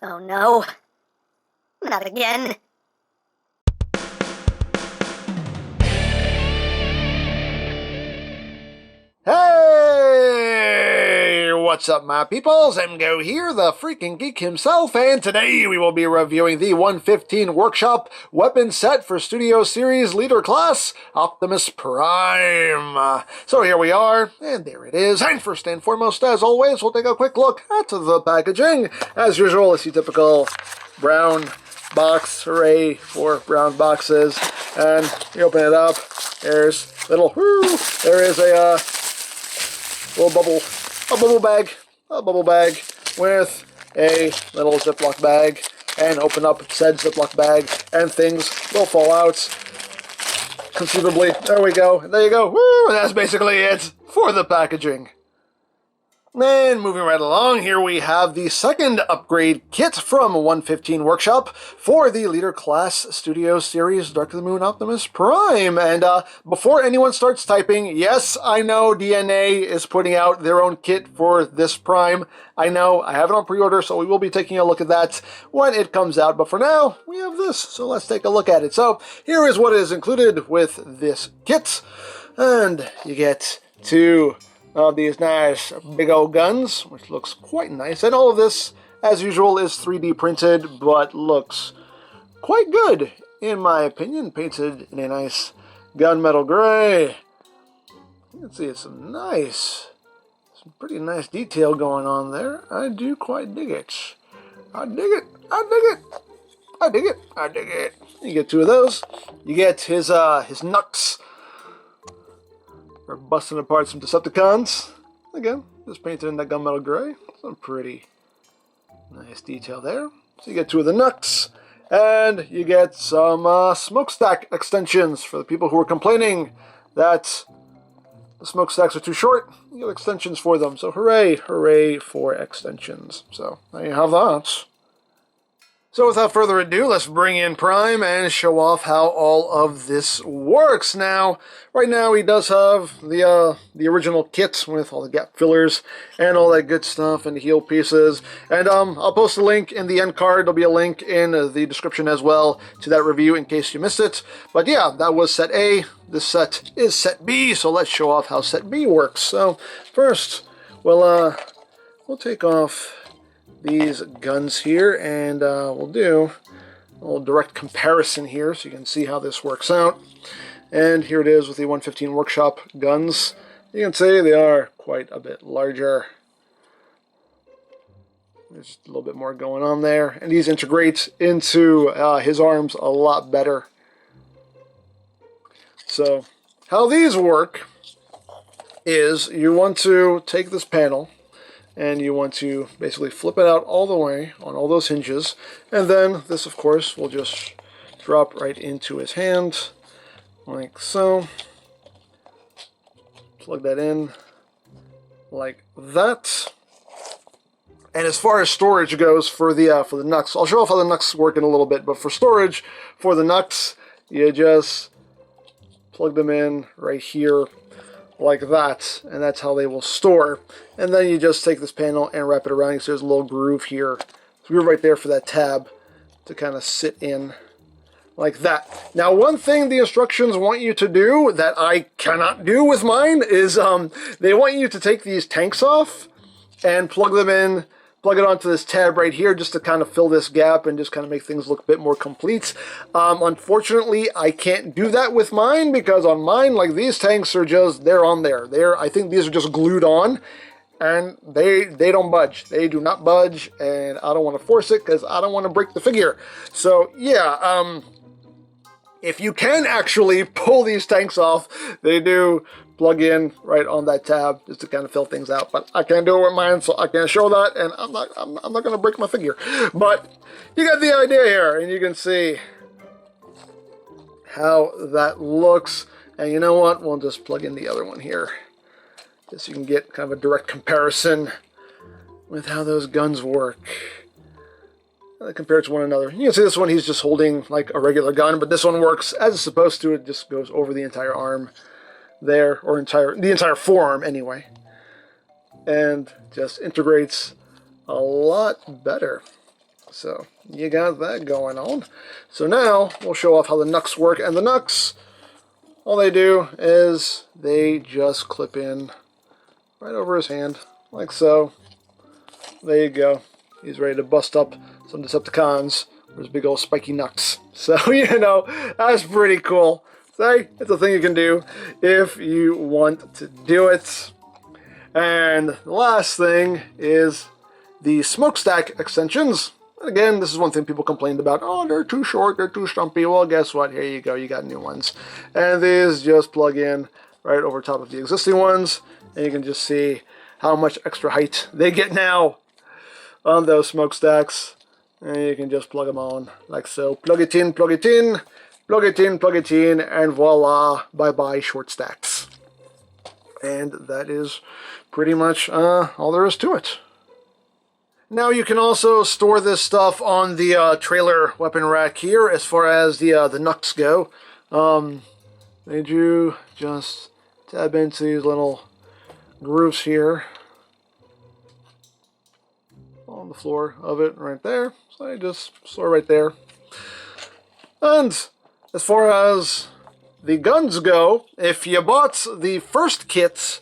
Oh no. Not again. Hey! What's up, my peoples? Emgo here, the freaking geek himself, and today we will be reviewing the 115 Workshop weapon set for Studio Series Leader Class, Optimus Prime. So here we are, and there it is. And first and foremost, as always, we'll take a quick look at the packaging. As usual, it's the typical brown box. Hooray for brown boxes. And you open it up, there's little, there is a little bubble bag with a little Ziploc bag, and open up said Ziploc bag and things will fall out conceivably. There we go. There you go. Woo! And that's basically it for the packaging. And moving right along, here we have the second upgrade kit from 115 Workshop for the Leader Class Studio Series Dark of the Moon Optimus Prime. And before anyone starts typing, yes, I know DNA is putting out their own kit for this Prime. I know, I have it on pre-order, so we will be taking a look at that when it comes out. But for now, we have this, so let's take a look at it. So here is what is included with this kit. And you get two of these nice big old guns, which looks quite nice. And all of this, as usual, is 3D printed, but looks quite good, in my opinion. Painted in a nice gunmetal gray. You can see it's some pretty nice detail going on there. I do quite dig it. I dig it. I dig it. I dig it. I dig it. You get two of those. You get his knucks. We're busting apart some Decepticons. Again, just painted in that gunmetal gray. Some pretty nice detail there. So you get two of the knucks, and you get some smokestack extensions for the people who were complaining that the smokestacks are too short. You get extensions for them. So hooray, hooray for extensions. So there you have that. So without further ado, let's bring in Prime and show off how all of this works. Now, right now he does have the original kit with all the gap fillers and all that good stuff and the heel pieces. And I'll post a link in the end card. There'll be a link in the description as well to that review in case you missed it. But yeah, that was set A. This set is set B, so let's show off how set B works. So first, we'll take off these guns here, and we'll do a little direct comparison here so you can see how this works out. And here it is with the 115 Workshop guns. You can see they are quite a bit larger. There's just a little bit more going on there, and these integrate into his arms a lot better. So how these work is you want to take this panel and you want to basically flip it out all the way on all those hinges, and then this, of course, will just drop right into his hand, like so. Plug that in, like that. And as far as storage goes for the knucks, I'll show off how the knucks work in a little bit, but for storage, for the knucks, you just plug them in right here, like that, and that's how they will store. And then you just take this panel and wrap it around. You see there's a little groove here. Groove right there for that tab to kind of sit in like that. Now, one thing the instructions want you to do that I cannot do with mine is they want you to take these tanks off and plug them in, plug it onto this tab right here just to kind of fill this gap and just kind of make things look a bit more complete. Unfortunately, I can't do that with mine because on mine, like, these tanks are just, they're on there. I think these are just glued on, and they don't budge. They do not budge, and I don't want to force it because I don't want to break the figure. So yeah, if you can actually pull these tanks off, they do plug in right on that tab just to kind of fill things out. But I can't do it with mine, so I can't show that, and I'm not going to break my figure. But you get the idea here, and you can see how that looks. And you know what? We'll just plug in the other one here, just so you can get kind of a direct comparison with how those guns work compared to one another. You can see this one, he's just holding like a regular gun, but this one works as it's supposed to. It just goes over the entire arm there, or the entire forearm anyway, and just integrates a lot better. So you got that going on. So now we'll show off how the knucks work. And the knucks, all they do is they just clip in right over his hand, like so. There you go. He's ready to bust up some Decepticons with his big old spiky knucks. So, you know, that's pretty cool. So, it's a thing you can do if you want to do it. And the last thing is the smokestack extensions. Again, this is one thing people complained about. Oh, they're too short, they're too stumpy. Well, guess what? Here you go, you got new ones. And these just plug in right over top of the existing ones. And you can just see how much extra height they get now on those smokestacks. And you can just plug them on like so. Plug it in, plug it in, plug it in, plug it in, and voila, bye-bye short stacks. And that is pretty much all there is to it. Now you can also store this stuff on the trailer weapon rack here. As far as the knucks go, they do just tab into these little grooves here on the floor of it right there. So I just store right there. And as far as the guns go, if you bought the first kit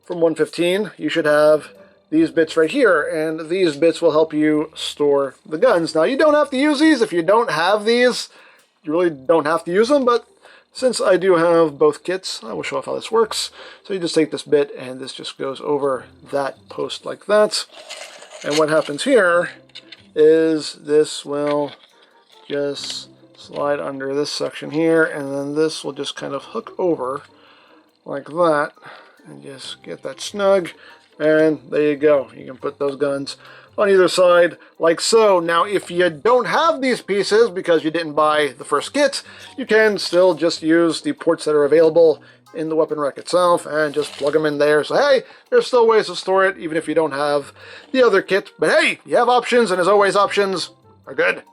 from 115, you should have these bits right here, and these bits will help you store the guns. Now, you don't have to use these. If you don't have these, you really don't have to use them, but since I do have both kits, I will show off how this works. So you just take this bit, and this just goes over that post like that. And what happens here is this will just slide under this section here, and then this will just kind of hook over like that, and just get that snug. And there you go. You can put those guns on either side like so. Now, if you don't have these pieces because you didn't buy the first kit, you can still just use the ports that are available in the weapon rack itself and just plug them in there. So, hey, there's still ways to store it even if you don't have the other kit. But hey, you have options, and as always, options are good.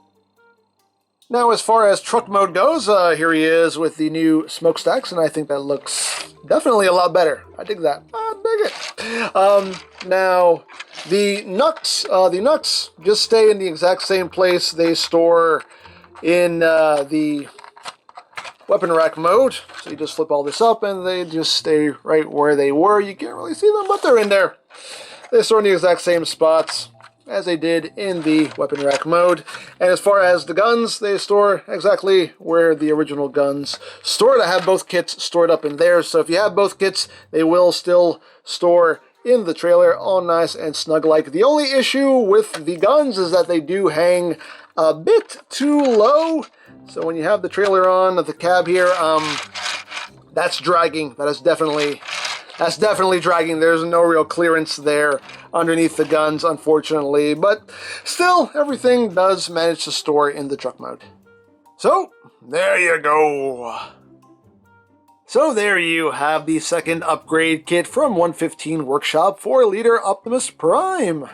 Now, as far as truck mode goes, here he is with the new smokestacks, and I think that looks definitely a lot better. I dig that. I dig it. Now, the knucks just stay in the exact same place they store in the weapon rack mode. So you just flip all this up, and they just stay right where they were. You can't really see them, but they're in there. They store in the exact same spots as they did in the weapon rack mode. And as far as the guns, they store exactly where the original guns stored. I have both kits stored up in there, so if you have both kits, they will still store in the trailer all nice and snug-like. The only issue with the guns is that they do hang a bit too low. So when you have the trailer on the cab here, that's dragging. That's definitely dragging. There's no real clearance there underneath the guns, unfortunately. But still, everything does manage to store in the truck mode. So, there you go. So there you have the second upgrade kit from 115 Workshop for Leader Optimus Prime.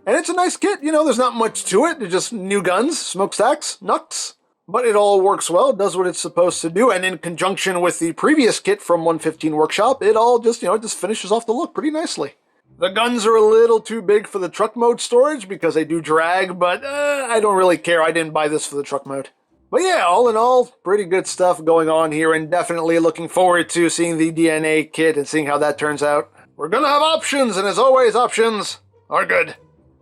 And it's a nice kit. You know, there's not much to it. They're just new guns, smokestacks, knucks. But it all works well, does what it's supposed to do, and in conjunction with the previous kit from 115 Workshop, it all just, you know, just finishes off the look pretty nicely. The guns are a little too big for the truck mode storage because they do drag, but I don't really care. I didn't buy this for the truck mode. But yeah, all in all, pretty good stuff going on here, and definitely looking forward to seeing the DNA kit and seeing how that turns out. We're gonna have options, and as always, options are good.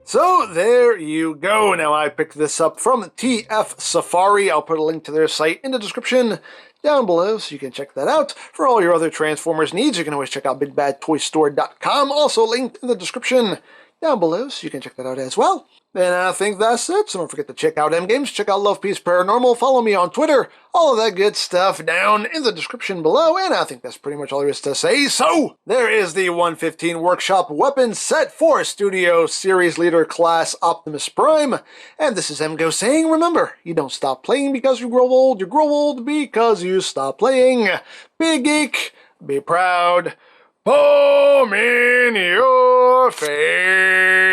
So there you go. Now I picked this up from TF Safari. I'll put a link to their site in the description down below so you can check that out. For all your other Transformers needs, you can always check out BigBadToyStore.com. Also linked in the description down below so you can check that out as well. And I think that's it. So don't forget to check out MGames, check out Love Peace Paranormal, follow me on Twitter, all of that good stuff down in the description below. And I think that's pretty much all there is to say. So there is the 115 Workshop weapon set for Studio Series Leader Class Optimus Prime. And this is Emgo saying, remember, you don't stop playing because you grow old because you stop playing. Be geek, be proud, palm in your face.